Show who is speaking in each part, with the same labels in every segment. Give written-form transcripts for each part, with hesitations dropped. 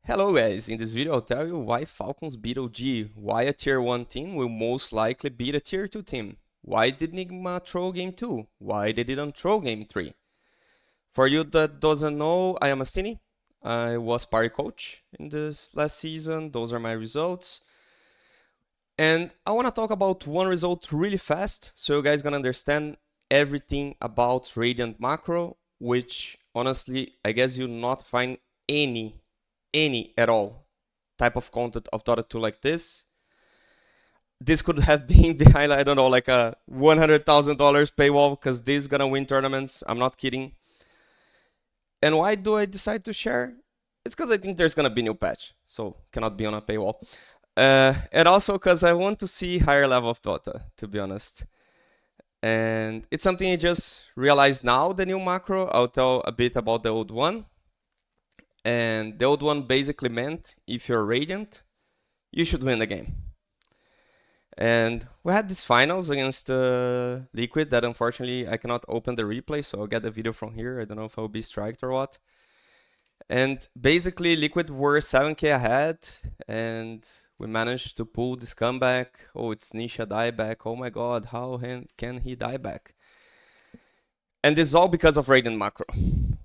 Speaker 1: Hello guys, in this video I'll tell you why Falcons beat OG, why a tier 1 team will most likely beat a tier 2 team, why did Nigma throw game 2, why they didn't throw game 3. For you that doesn't know, I am Astini, I was Pari coach in this last season, those are my results. And I want to talk about one result really fast, so you guys gonna understand everything about Radiant MACRO, which honestly I guess you'll not find any at all type of content of Dota 2 like this. This could have been behind, I don't know, like a $100,000 paywall because this is gonna win tournaments. I'm not kidding. And why do I decide to share? It's because I think there's gonna be new patch, so cannot be on a paywall. And also because I want to see higher level of Dota, to be honest. And it's something I just realized now, the new macro. I'll tell a bit about the old one. And the old one basically meant if you're Radiant, you should win the game. And we had these finals against Liquid that unfortunately I cannot open the replay, so I'll get the video from here. I don't know if I'll be striked or what. And basically Liquid were 7k ahead and we managed to pull this comeback. Oh, it's Nisha dieback. Oh my god, how can he die back? And this is all because of Radiant macro.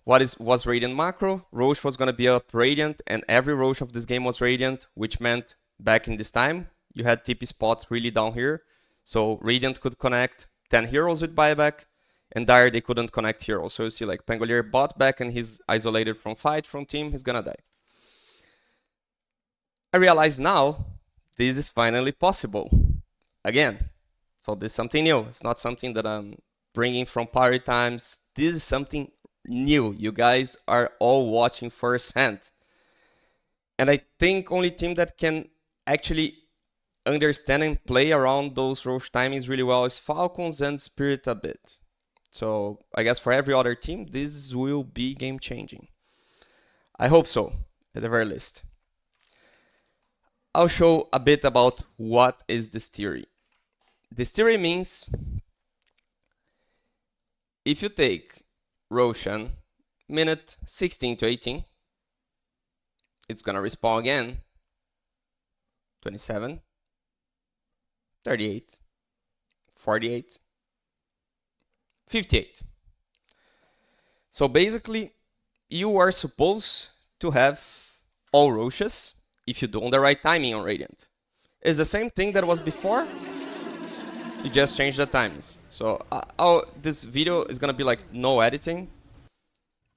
Speaker 1: What was Radiant macro? Rosh was going to be up Radiant, and every Rosh of this game was Radiant, which meant back in this time, you had TP spot really down here. So Radiant could connect 10 heroes with buyback, and Dire they couldn't connect heroes. So you see like Pangolier bot back and he's isolated from fight from team, he's gonna die. I realize now, this is finally possible. Again. So this is something new. It's not something that I'm bringing from Pari times. This is something new. You guys are all watching firsthand. And I think only team that can actually understand and play around those Rosh timings really well is Falcons and Spirit a bit. So I guess for every other team, this will be game changing. I hope so, at the very least. I'll show a bit about what is this theory. This theory means if you take Roshan, minute 16 to 18, it's gonna respawn again, 27, 38, 48, 58. So basically, you are supposed to have all Roshes if you do on the right timing on Radiant. It's the same thing that was before, you just change the timings. So this video is gonna be like no editing.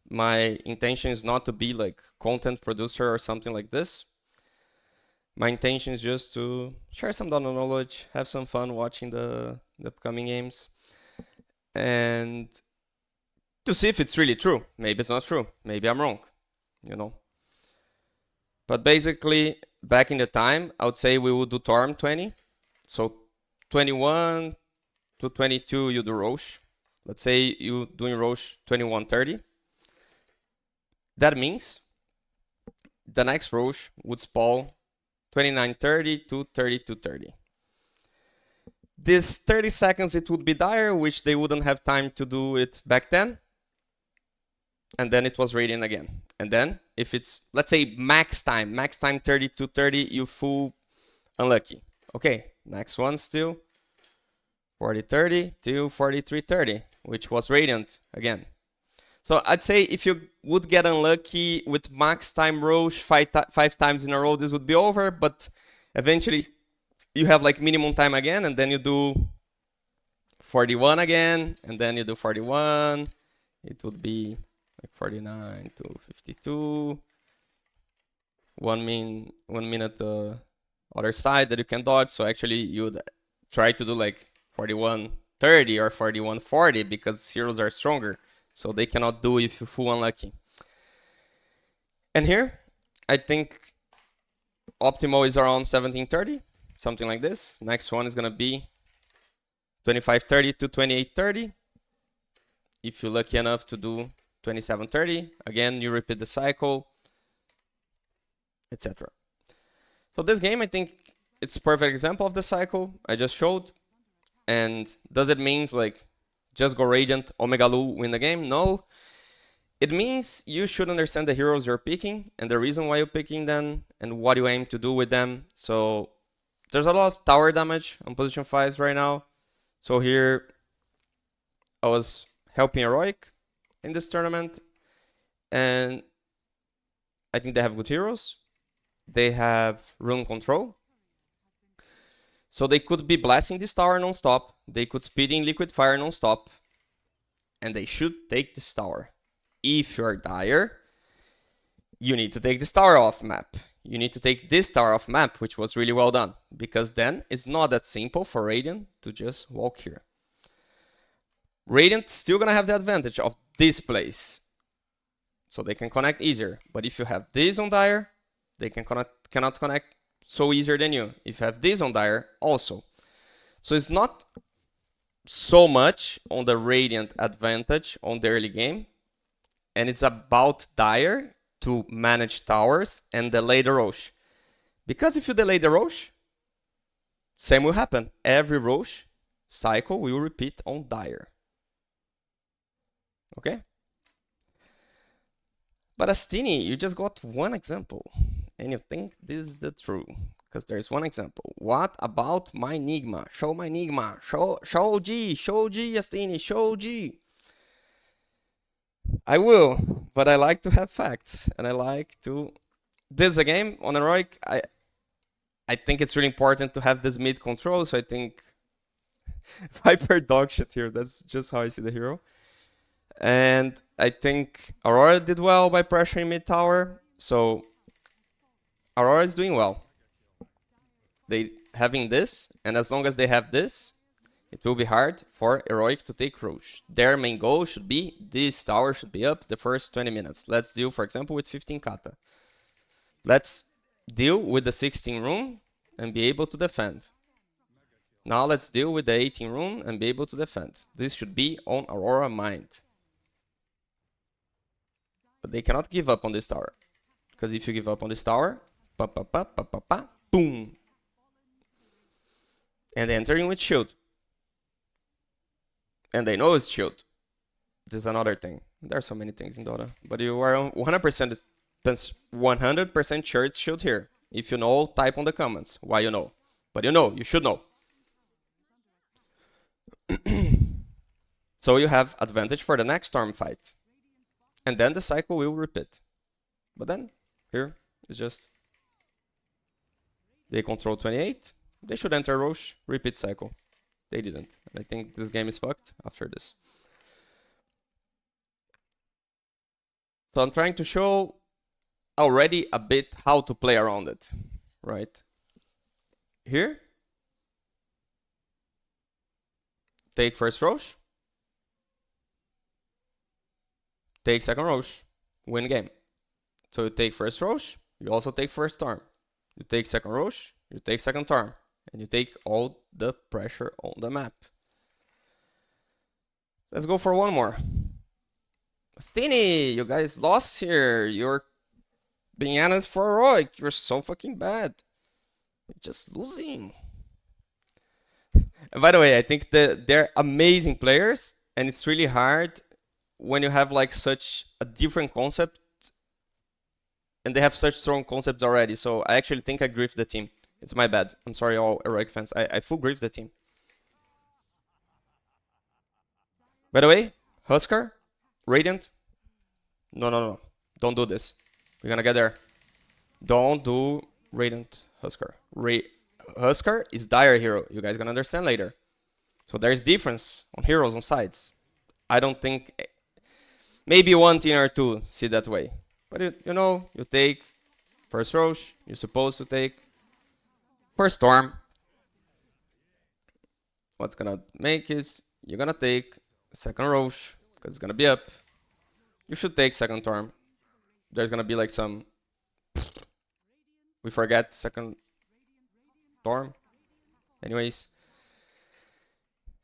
Speaker 1: My intention is not to be like content producer or something like this. My intention is just to share some Dota knowledge, have some fun watching the upcoming games, and to see if it's really true. Maybe it's not true. Maybe I'm wrong, you know. But basically, back in the time, I would say we would do Torm 20. So 21 to 22, you do Rosh. Let's say you doing Rosh 21:30. That means the next Rosh would spawn 29:30 to 32:30. This 30 seconds it would be Dire, which they wouldn't have time to do it back then. And then it was Radiant again. And then if it's, let's say max time 30 to 30, you full unlucky. Okay, next one still 40:30 to 43:30, which was Radiant again. So I'd say if you would get unlucky with max time Rosh five times in a row, this would be over. But eventually you have like minimum time again, and then you do 41 again, and then you do 41. It would be like 49 to 52. 1 minute other side that you can dodge. So actually you would try to do like 41:30 or 41:40 because heroes are stronger. So they cannot do if you full unlucky. And here, I think optimal is around 17:30, something like this. Next one is gonna be 25:30 to 28:30. If you're lucky enough to do 27:30, again, you repeat the cycle, etc. So this game, I think it's a perfect example of the cycle I just showed. And does it mean like just go Radiant, Omega Lu, win the game? No. It means you should understand the heroes you're picking and the reason why you're picking them and what you aim to do with them. So there's a lot of tower damage on position 5s right now. So here I was helping Heroic in this tournament, and I think they have good heroes. They have rune control. So they could be blasting this tower non-stop. They could speed in liquid fire non-stop. And they should take this tower. If you're dire, you need to take this tower off map. You need to take this tower off map, which was really well done. Because then it's not that simple for Radiant to just walk here. Radiant's still gonna have the advantage of this place. So they can connect easier. But if you have this on dire, they cannot connect so easier than you. If you have this on dire, also. So it's not so much on the Radiant advantage on the early game. And it's about dire to manage towers and delay the Rosh. Because if you delay the Rosh, same will happen. Every Rosh cycle will repeat on dire. Okay? But Astini, you just got one example. And you think this is the true. Because there's one example. What about my Nigma? Show my Nigma. Show G. Show G, Astini. Show G. I will. But I like to have facts. And I like to... This is a game on Heroic. I think it's really important to have this mid control. So I think... Viper dog shit here. That's just how I see the hero. And I think Aurora did well by pressuring mid tower. So Aurora is doing well. They having this, and as long as they have this, it will be hard for Heroic to take Rosh. Their main goal should be this tower should be up the first 20 minutes. Let's deal, for example, with 15 kata. Let's deal with the 16 rune and be able to defend. Now let's deal with the 18 rune and be able to defend. This should be on Aurora mind. But they cannot give up on this tower. Because if you give up on this tower, boom. And they're entering with shield. And they know it's shield. This is another thing. There are so many things in Dota. But you are 100% sure it's shield here. If you know, type on the comments why you know. But you know, you should know. So you have advantage for the next storm fight. And then the cycle will repeat. But then, here, it's just... They control 28. They should enter Rosh, repeat cycle. They didn't. And I think this game is fucked after this. So I'm trying to show already a bit how to play around it. Right? Here. Take first Rosh. Take second Rosh. Win game. So you take first Rosh. You also take first storm. You take second Rosh. You take second storm. And you take all the pressure on the map. Let's go for one more. Astini, you guys lost here. You're being honest for Heroic. You're so fucking bad. You're just losing. And by the way, I think that they're amazing players. And it's really hard when you have like such a different concept. And they have such strong concepts already. So I actually think I griefed the team. It's my bad. I'm sorry, all Heroic fans. I full griefed the team. By the way, Huskar, Radiant. No. Don't do this. We're gonna get there. Don't do Radiant Huskar. Huskar is dire hero. You guys gonna understand later. So there's difference on heroes on sides. I don't think... Maybe one team or two see that way. But you know, you take first Rosh. You're supposed to take first Storm. What's gonna make is you're gonna take second Rosh because it's gonna be up. You should take second Storm. There's gonna be like some... We forget second Storm. Anyways.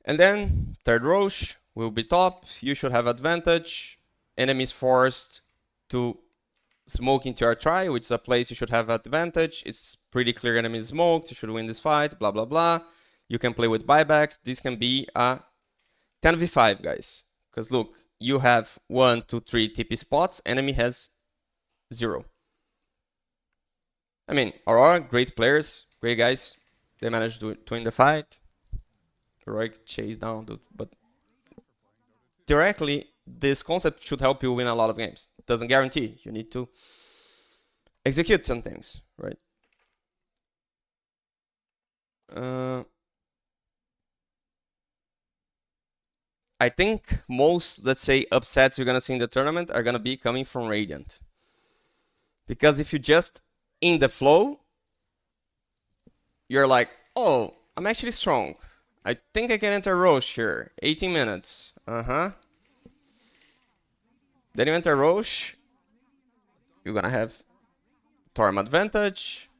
Speaker 1: And then third Rosh will be top. You should have advantage. Enemies forced to smoke into your try, which is a place you should have advantage. It's pretty clear enemies smoked. You should win this fight. Blah, blah, blah. You can play with buybacks. This can be a 10v5, guys. Because look, you have 1, 2, 3 TP spots, enemy has 0. I mean, Aurora, great players, great guys. They managed to win the fight. Heroic chase down, dude. But directly, this concept should help you win a lot of games. Doesn't guarantee. You need to execute some things, right? I think most, let's say, upsets you're gonna see in the tournament are gonna be coming from Radiant. Because if you just in the flow, you're like, oh, I'm actually strong. I think I can enter Rosh here. 18 minutes. Then you enter Rosh. You're gonna have Torm advantage.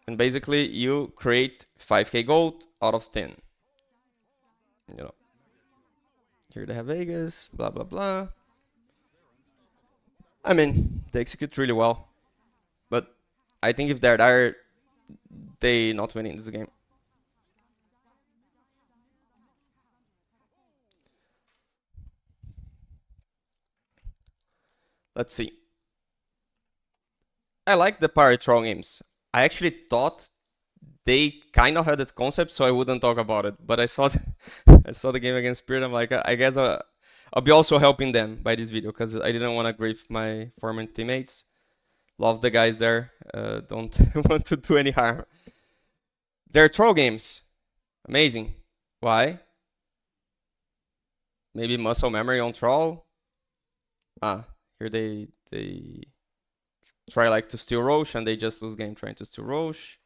Speaker 1: And basically you create 5k gold out of 10. You know. Here they have Vegas, blah blah blah. I mean, they execute really well. But I think if they're there, they not winning this game. Let's see. I like the Pari troll games. I actually thought they kind of had that concept, so I wouldn't talk about it. But I saw I saw the game against Spirit. I'm like, I guess I'll be also helping them by this video because I didn't want to grief my former teammates. Love the guys there. Don't want to do any harm. They're troll games. Amazing. Why? Maybe muscle memory on troll. Here they try like to steal Rosh and they just lose game trying to steal Rosh.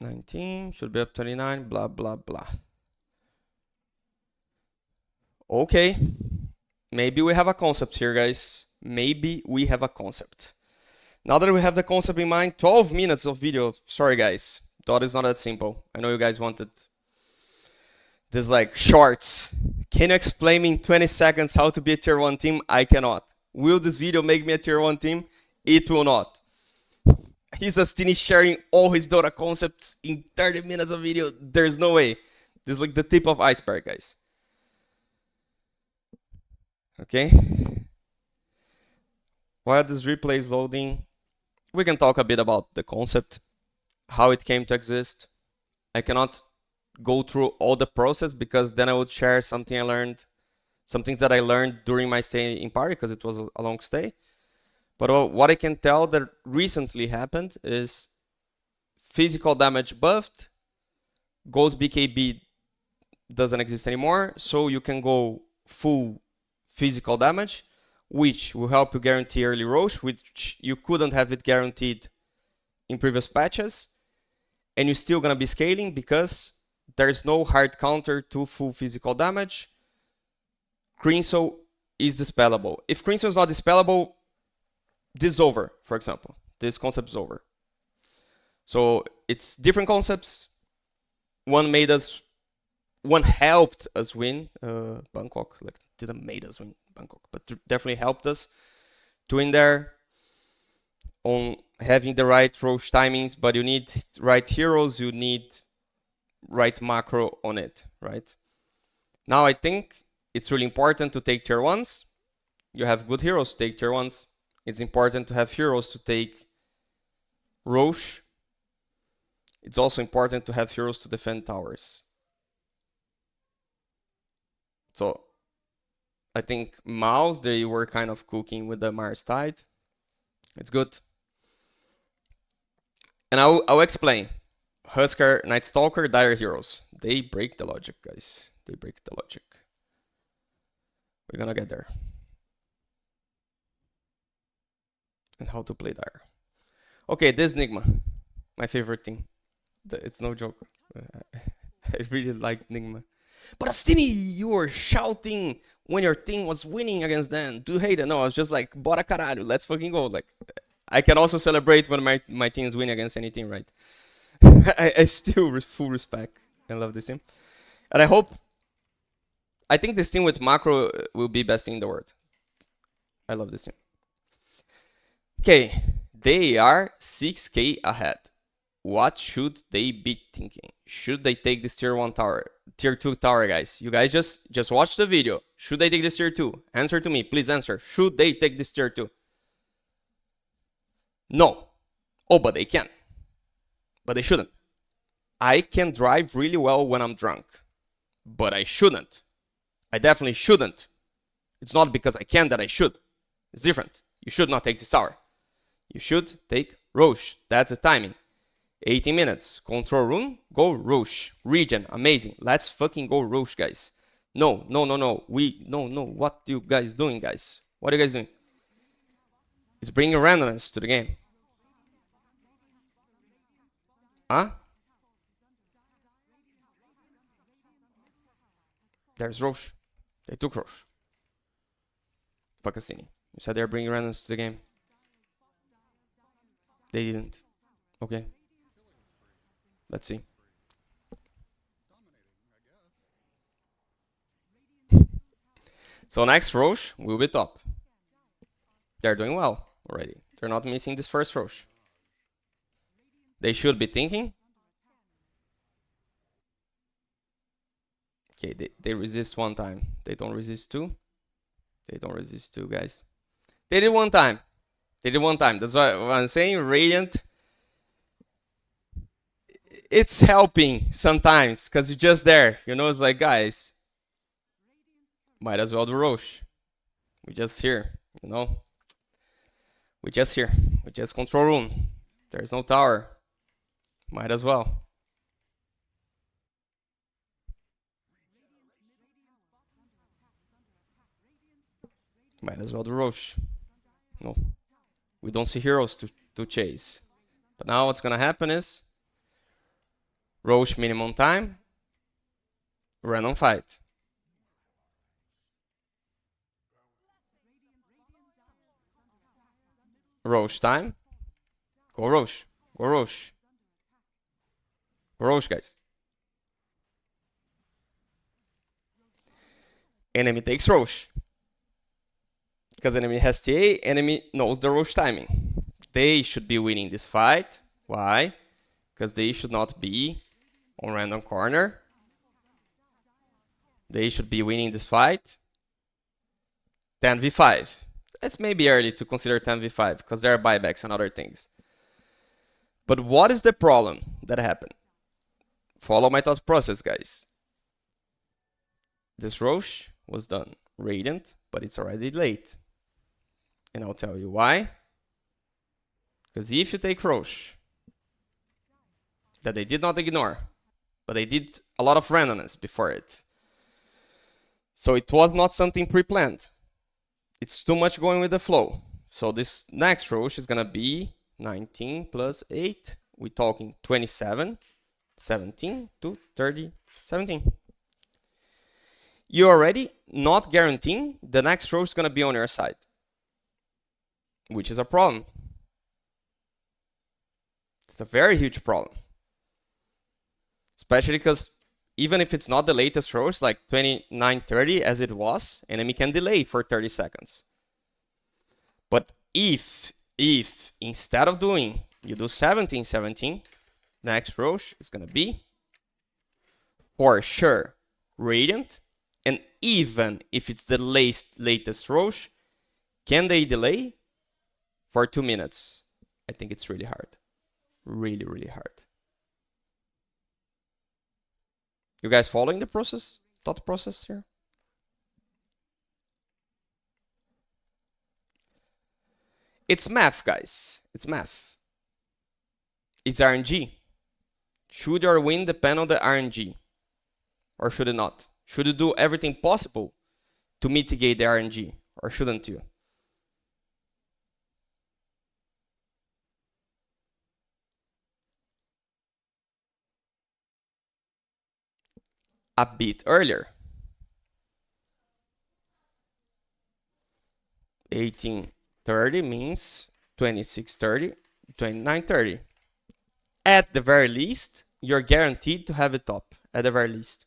Speaker 1: $19 should be up 29. Blah blah blah. Okay, maybe we have a concept here, guys. Maybe we have a concept. Now that we have the concept in mind, 12 minutes of video. Sorry, guys. Dota is not that simple. I know you guys wanted this like shorts. Can you explain me in 20 seconds how to be a tier 1 team? I cannot. Will this video make me a tier 1 team? It will not. He's Astini sharing all his Dota concepts in 30 minutes of video. There's no way. This is like the tip of iceberg, guys. Okay. While this replay is loading, we can talk a bit about the concept, how it came to exist. I cannot go through all the process because then I would share something I learned, some things that I learned during my stay in Pari because it was a long stay. But what I can tell that recently happened is physical damage buffed, Ghost BKB doesn't exist anymore, so you can go full physical damage, which will help you guarantee early Rosh, which you couldn't have it guaranteed in previous patches. And you're still gonna be scaling because there's no hard counter to full physical damage. Crimson is dispellable. If Crimson is not dispellable, this is over, for example. This concept is over. So it's different concepts. One helped us win Bangkok. Like didn't made us win Bangkok, but definitely helped us to win there on having the right Rosh timings, but you need right heroes, you need right macro on it, right? Now I think it's really important to take tier 1s. You have good heroes to take tier 1s. It's important to have heroes to take Rosh. It's also important to have heroes to defend towers. So I think Mouse, they were kind of cooking with the Mars Tide. It's good. And I'll explain. Husker, Night Stalker, Dire Heroes. They break the logic, guys. They break the logic. We're gonna get there. And how to play Dire. Okay, this Nigma. My favorite team. It's no joke. I really like Nigma. But Astini, you were shouting when your team was winning against them. Do you hate it? No, I was just like, bora caralho, let's fucking go. Like, I can also celebrate when my teams win against any team, right? I still full respect and love this team. And I think this team with macro will be best team in the world. I love this team. Okay, they are 6k ahead. what should they be thinking? Should they take this tier 1 tower, tier 2 tower, guys? You guys just watch the video. Should they take this tier 2? Answer to me, please answer. Should they take this tier 2? No. Oh, but they can. But they shouldn't. I can drive really well when I'm drunk, but I shouldn't. I definitely shouldn't. It's not because I can that I should. It's different. You should not take this tower. You should take Rosh. That's the timing. 18 minutes. Control room. Go Rosh. Regen. Amazing. Let's fucking go Rosh, guys. No. No. What you guys doing, guys? What are you guys doing? It's bringing randomness to the game. Huh? There's Rosh. They took Rosh. Fuck Astini. You said they're bringing randomness to the game. They didn't. Okay. Let's see. So next Rosh will be top. They're doing well already. They're not missing this first Rosh. They should be thinking. Okay, they resist one time. They don't resist two. They don't resist two, guys. They did one time. They did one time. That's what I'm saying. Radiant. It's helping sometimes because you're just there. You know, it's like, guys, might as well do Rosh. We just here, you know. We just here. We just control room. There's no tower. Might as well. Might as well do Rosh. No. We don't see heroes to chase. But now what's gonna happen is Rosh minimum time. Random fight. Rosh time. Go Rosh. Go Rosh. Go Rosh, guys. Enemy takes Rosh. Because enemy has TA, enemy knows the Rosh timing. They should be winning this fight. Why? Because they should not be on random corner. They should be winning this fight. 10v5. It's maybe early to consider 10v5 because there are buybacks and other things. But what is the problem that happened? Follow my thought process, guys. This Rosh was done Radiant, but it's already late. And I'll tell you why. Because if you take Rosh, that they did not ignore, but they did a lot of randomness before it. So it was not something pre-planned. It's too much going with the flow. So this next Rosh is gonna be 19 plus 8. We're talking 27, 17 to 30, 17. You're already not guaranteeing the next Rosh is gonna be on your side, which is a problem. It's a very huge problem. Especially because even if it's not the latest Rosh, like 29-30 as it was, enemy can delay for 30 seconds. But if instead of doing, you do 17-17, next Rosh is gonna be for sure Radiant. And even if it's the latest Rosh, can they delay for 2 minutes? I think it's really hard. Really, really hard. You guys following the process? Thought process here? It's math, guys. It's math. It's RNG. Should your win depend on the RNG? Or should it not? Should you do everything possible to mitigate the RNG? Or shouldn't you? A bit earlier. 18:30 means 26:30, 29:30. At the very least, you're guaranteed to have it top. At the very least.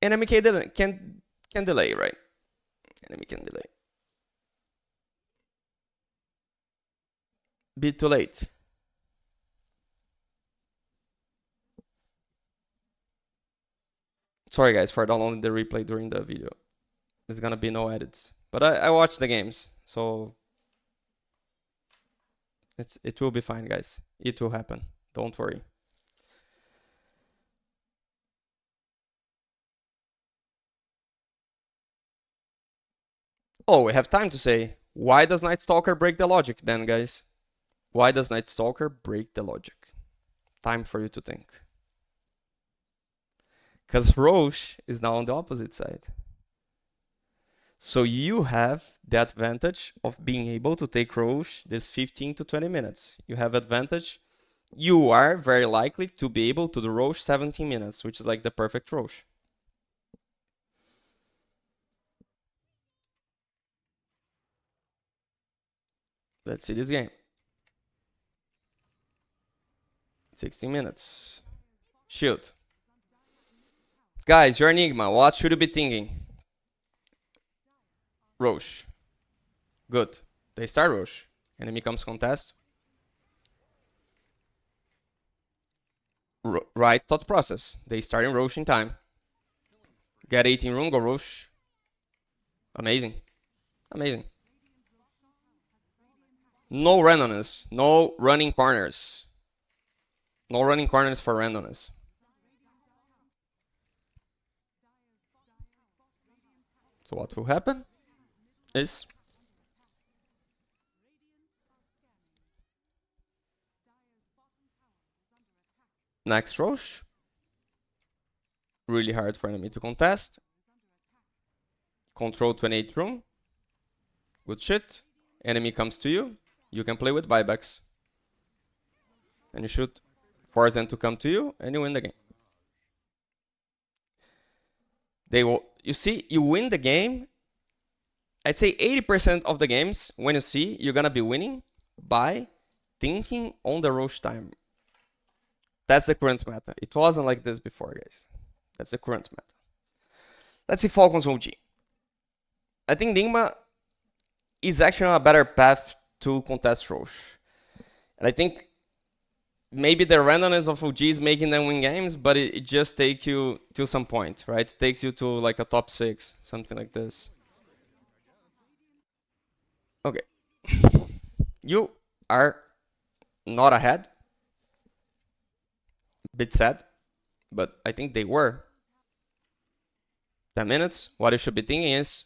Speaker 1: Enemy can delay, right? Enemy can delay. Bit too late. Sorry guys for downloading the replay during the video. There's gonna be no edits. But I watched the games, so it will be fine, guys. It will happen. Don't worry. Oh, we have time to say, why does Night Stalker break the logic then, guys? Why does Night Stalker break the logic? Time for you to think. Because Rosh is now on the opposite side. So you have the advantage of being able to take Rosh this 15 to 20 minutes. You have advantage. You are very likely to be able to do Rosh 17 minutes, which is like the perfect Rosh. Let's see this game. 16 minutes. Shoot. Guys, you're Nigma. What should you be thinking? Rosh. Good. They start Rosh. Enemy comes contest. Right thought process. They start in Rosh in time. Get 18 rune, go Rosh. Amazing. Amazing. No randomness. No running corners. No running corners for randomness. So what will happen is next Rosh. Really hard for enemy to contest. Control 28 room. Good shit. Enemy comes to you. You can play with buybacks. And you should force them to come to you and you win the game. They will, you see, you win the game. I'd say 80% of the games, when you see, you're gonna be winning by thinking on the Rosh time. That's the current meta. It wasn't like this before, guys. That's the current meta. Let's see Falcons OG. I think Nigma is actually on a better path to contest Rosh. And I think maybe the randomness of OG is making them win games, but it just takes you to some point, right? It takes you to like a top 6, something like this. Okay. You are not ahead. Bit sad, but I think they were. 10 minutes. What you should be thinking is,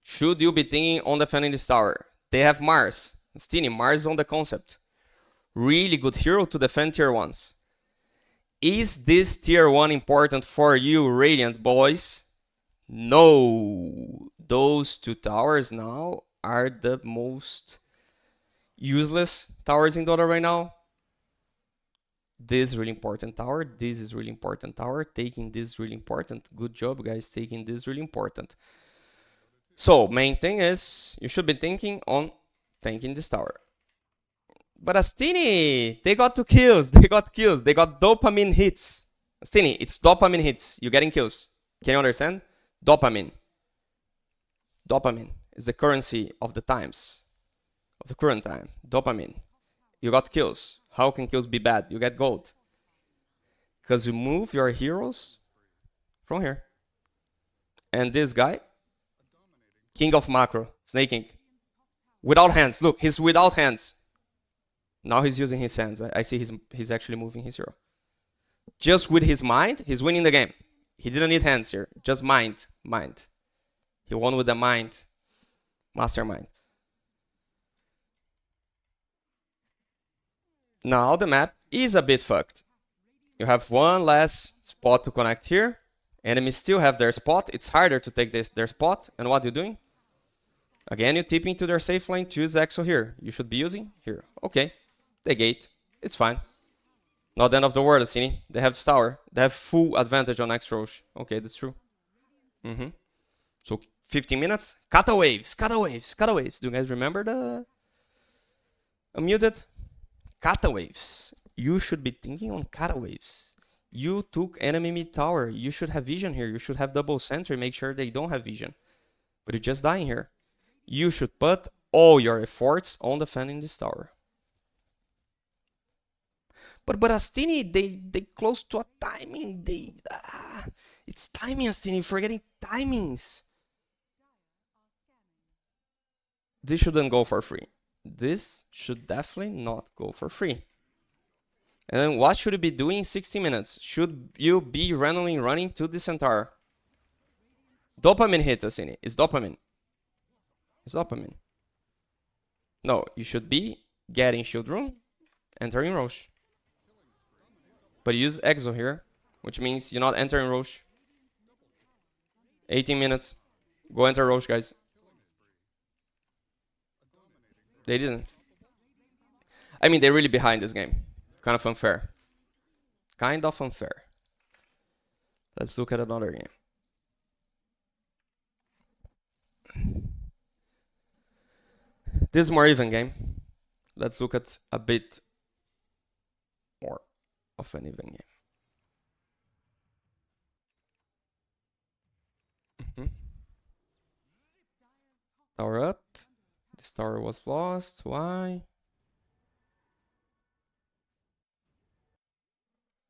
Speaker 1: should you be thinking on defending this tower? They have Mars. Astini, Mars on the concept. Really good hero to defend tier 1s. Is this tier 1 important for you, Radiant boys? No. Those 2 towers now are the most useless towers in Dota right now. This is really important tower. This is really important tower. Taking this is really important. Good job, guys. Taking this is really important. So, main thing is, you should be thinking on tanking this tower. But Astini, they got 2 kills. They got kills. They got dopamine hits. Astini, it's dopamine hits. You're getting kills. Can you understand? Dopamine. Dopamine is the currency of the times. Of the current time. Dopamine. You got kills. How can kills be bad? You get gold. Because you move your heroes from here. And this guy, King of Macro, Snaking. Without hands. Look, he's without hands. Now he's using his hands. I see he's actually moving his hero. Just with his mind, he's winning the game. He didn't need hands here. Just mind. Mind. He won with the mind. Mastermind. Now the map is a bit fucked. You have one last spot to connect here. Enemies still have their spot. It's harder to take their spot. And what you're doing? Again, you tip into their safe lane. Choose Exo here. You should be using here. Okay. They gate. It's fine. Not the end of the world, Astini. They have this tower. They have full advantage on next Rosh. Okay, that's true. So 15 minutes. Kata waves. Kata waves. Kata waves. Do you guys remember the unmuted? Kata waves. You should be thinking on kata waves. You took enemy mid tower. You should have vision here. You should have double sentry. Make sure they don't have vision. But you're just dying here. You should put all your efforts on defending this tower. But Astini, they close to a timing. It's timing, Astini. Forgetting timings. This shouldn't go for free. This should definitely not go for free. And then what should you be doing in 60 minutes? Should you be randomly running to the centaur? Dopamine hit, Astini. It's dopamine. It's dopamine. No, you should be getting shield room, entering Rosh. But use Exo here, which means you're not entering Rosh. 18 minutes. Go enter Rosh, guys. They didn't. I mean, they're really behind this game. Kind of unfair. Kind of unfair. Let's look at another game. This is more even game. Let's look at a bit more of an even game. Tower up. This tower was lost. Why?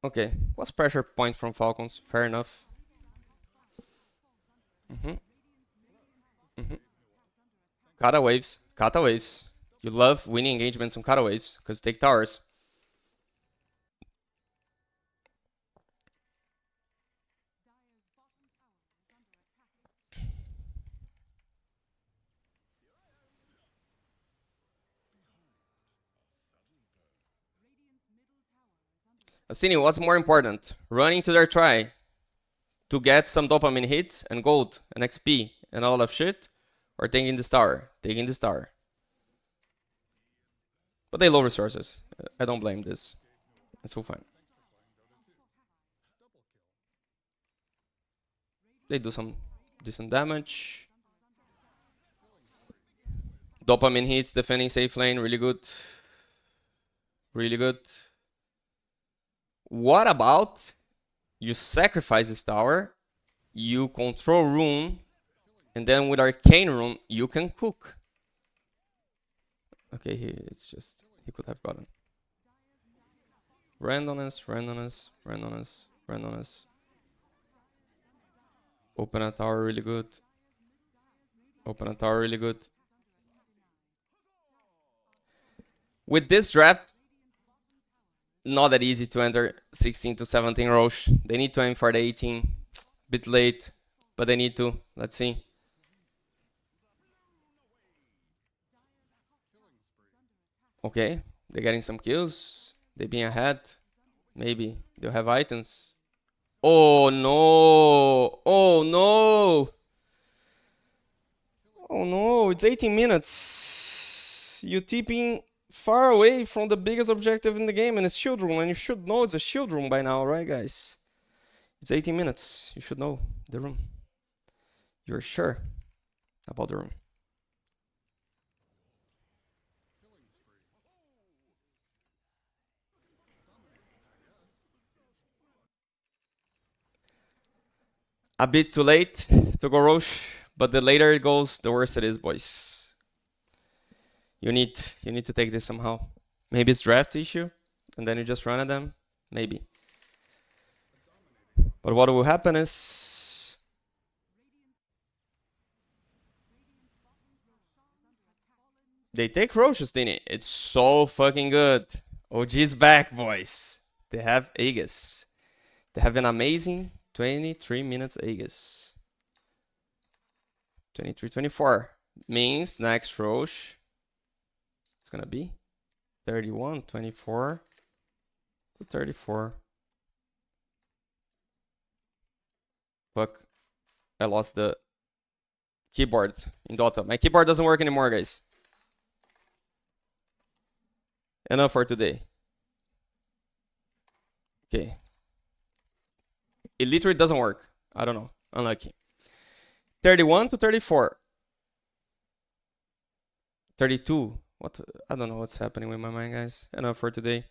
Speaker 1: Okay, what's pressure point from Falcons? Fair enough. Kata waves. Kata waves. You love winning engagements on kata waves because you take towers. Astini, what's more important? Running to their try to get some dopamine hits and gold and XP and all of shit, or taking this tower? Taking this tower. But they low resources. I don't blame this. It's all fine. They do some decent damage. Dopamine hits, defending safe lane, really good. Really good. What about you sacrifice this tower, you control rune, and then with arcane rune, you can cook. Okay, it's just, he could have gotten. Randomness, randomness, randomness, randomness. Open a tower really good. Open a tower really good. With this draft, not that easy to enter 16 to 17 Rosh. They need to aim for the 18. Bit late, but they need to. Let's see. Okay, they're getting some kills. They're being ahead. Maybe they'll have items. Oh no! Oh no! Oh no, it's 18 minutes. You're tipping far away from the biggest objective in the game, and it's shield room, and you should know it's a shield room by now, right, guys? It's 18 minutes. You should know the room. You're sure about the room. A bit too late to go Rosh, but the later it goes, the worse it is, boys. You need to take this somehow. Maybe it's draft issue, and then you just run at them. Maybe. But what will happen is they take Rosh, Astini. It's so fucking good. OG's back, boys. They have Aegis. They have an amazing 23 minutes Aegis. 23-24 means next Rosh. It's gonna be 31, 24 to 34. Fuck. I lost the keyboard in Dota. My keyboard doesn't work anymore, guys. Enough for today. Okay. It literally doesn't work. I don't know. Unlucky. 31 to 34. 32. What? I don't know what's happening with my mind, guys. Enough for today.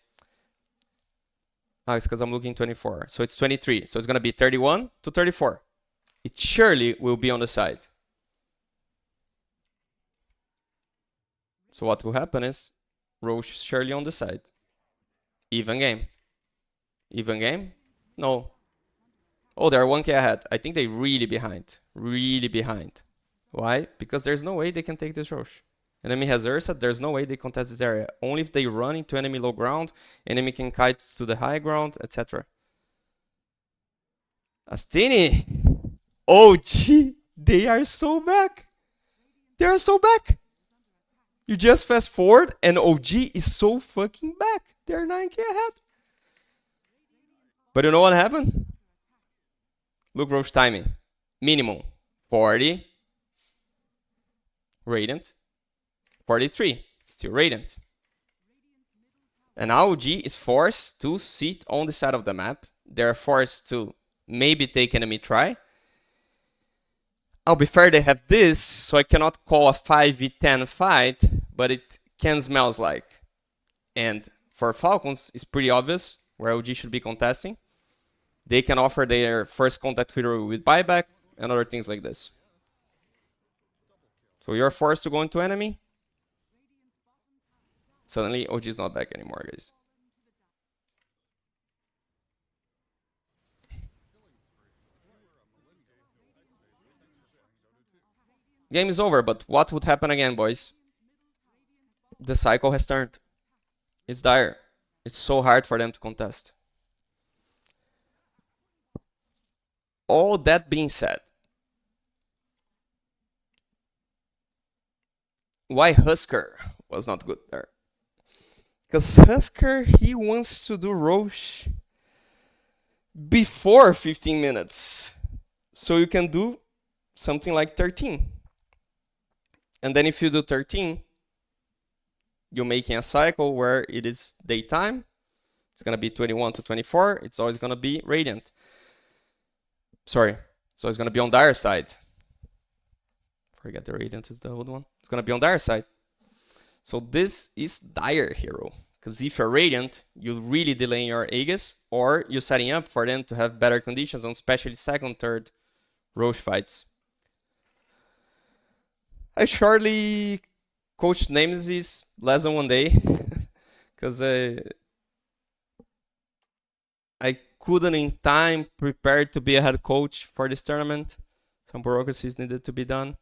Speaker 1: Ah, it's because I'm looking 24. So it's 23. So it's going to be 31 to 34. It surely will be on the side. So what will happen is Rosh is surely on the side. Even game. Even game? No. Oh, they're 1k ahead. I think they're really behind. Really behind. Why? Because there's no way they can take this Rosh. Enemy has Ursa, there's no way they contest this area. Only if they run into enemy low ground, enemy can kite to the high ground, etc. Astini! OG! They are so back! They are so back! You just fast forward and OG is so fucking back. They're 9k ahead. But you know what happened? Look Rosh timing. Minimum 40. Radiant. 43. Still Radiant. And now OG is forced to sit on the side of the map. They're forced to maybe take enemy try. I'll be fair, they have this, so I cannot call a 5v10 fight, but it can smells like. And for Falcons, it's pretty obvious where OG should be contesting. They can offer their first contact hero with buyback and other things like this. So you're forced to go into enemy. Suddenly OG is not back anymore, guys. Game is over, but what would happen again, boys? The cycle has turned. It's dire. It's so hard for them to contest. All that being said, why Husker was not good there? Because Husker, he wants to do Rosh before 15 minutes. So you can do something like 13. And then if you do 13, you're making a cycle where it is daytime. It's going to be 21 to 24. It's always going to be Radiant. Sorry. So it's going to be on dire side. Forget the Radiant is the old one. It's going to be on dire side. So this is dire hero. Because if you're Radiant, you really delay your Aegis, or you're setting up for them to have better conditions on especially second, third Rosh fights. I shortly coached Nemesis less than 1 day. Because I couldn't in time prepare to be a head coach for this tournament. Some bureaucracies needed to be done.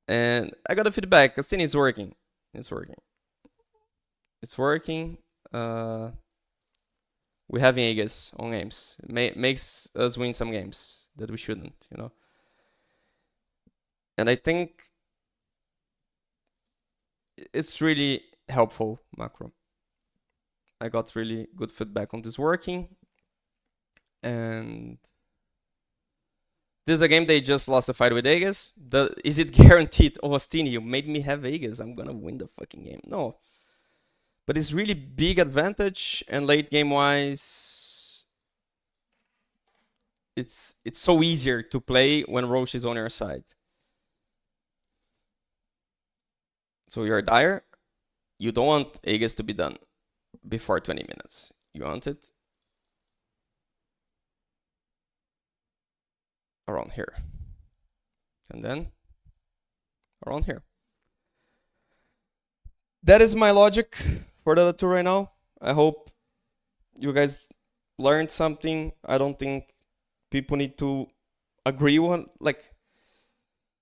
Speaker 1: And I got a feedback. Astini is working. It's working. It's working. We're having Aegis on games. It makes us win some games that we shouldn't, you know. And I think it's really helpful, macro. I got really good feedback on this working. And this is a game they just lost a fight with Aegis. Is it guaranteed? Oh, Astini, you made me have Aegis. I'm gonna win the fucking game. No. But it's really big advantage, and late game wise, it's so easier to play when Rosh is on your side. So you're dire. You don't want Aegis to be done before 20 minutes. You want it around here. And then around here. That is my logic for the tour right now. I hope you guys learned something. I don't think people need to agree on, like,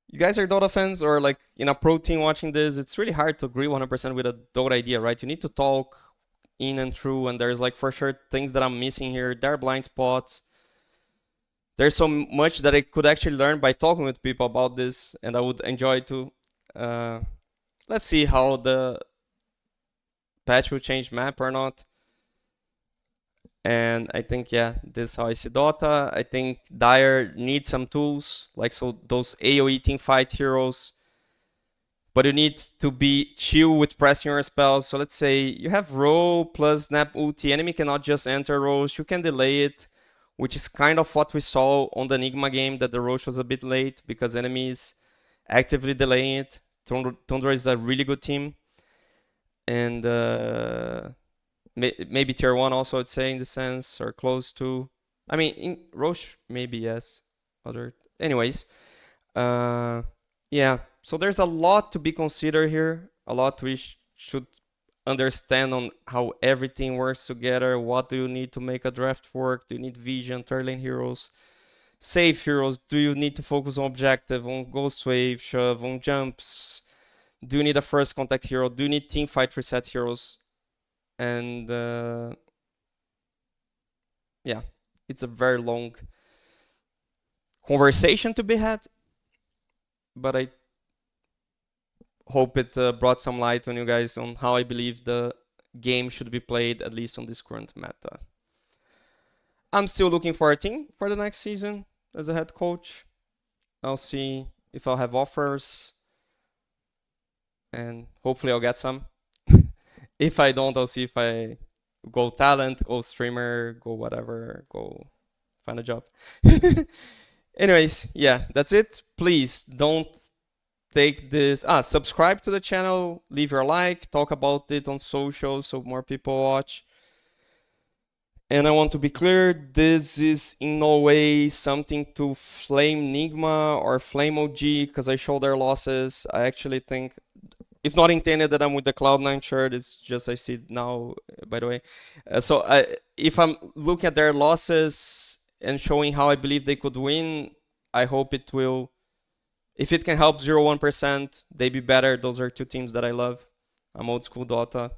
Speaker 1: you guys are Dota fans or like in a pro team watching this, it's really hard to agree 100% with a Dota idea, right? You need to talk in and through, and there's like for sure things that I'm missing here. There are blind spots. There's so much that I could actually learn by talking with people about this, and I would enjoy to. Let's see how the patch will change map or not. And I think, yeah, this is how I see Dota. I think Dire needs some tools, like so those AoE team fight heroes. But you need to be chill with pressing your spells. So let's say you have Row plus Snap Ulti. Enemy cannot just enter Rosh. You can delay it, which is kind of what we saw on the Nigma game, that the Rosh was a bit late because enemies actively delaying it. Tundra is a really good team. And maybe tier 1 also, I'd say, in the sense, or close to. I mean, in Rosh, maybe yes. Anyways, yeah. so there's a lot to be considered here, a lot we should understand on how everything works together. What do you need to make a draft work? Do you need vision, third lane heroes, safe heroes? Do you need to focus on objective, on ghost wave, shove, on jumps? Do you need a first contact hero? Do you need team fight reset heroes? And yeah, it's a very long conversation to be had, but I hope it brought some light on you guys on how I believe the game should be played, at least on this current meta. I'm still looking for a team for the next season as a head coach. I'll see if I'll have offers, and hopefully I'll get some. If I don't, I'll see if I go talent, go streamer, go whatever, go find a job. Anyways, yeah, that's it. Please don't take this. Subscribe to the channel, leave your like, talk about it on social so more people watch. And I want to be clear, this is in no way something to flame Nigma or flame OG because I show their losses. I actually think it's not intended that I'm with the Cloud9 shirt. It's just I see it now, by the way. If I'm looking at their losses and showing how I believe they could win, I hope it will. If it can help 0-1%, they be better. Those are two teams that I love. I'm old school Dota.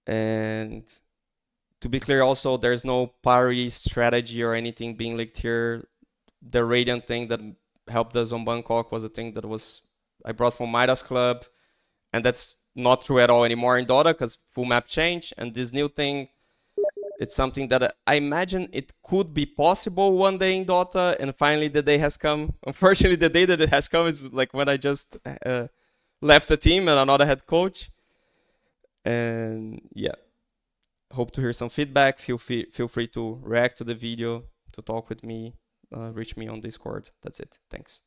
Speaker 1: And to be clear also, there's no Pari strategy or anything being leaked here. The Radiant thing that helped us on Bangkok was a thing that I brought from Midas Club. And that's not true at all anymore in Dota because full map change. And this new thing, it's something that I imagine it could be possible one day in Dota, and finally the day has come. Unfortunately, the day that it has come is like when I just left the team and I'm not a head coach. And yeah, hope to hear some feedback. Feel free to react to the video, to talk with me, reach me on Discord. That's it. Thanks.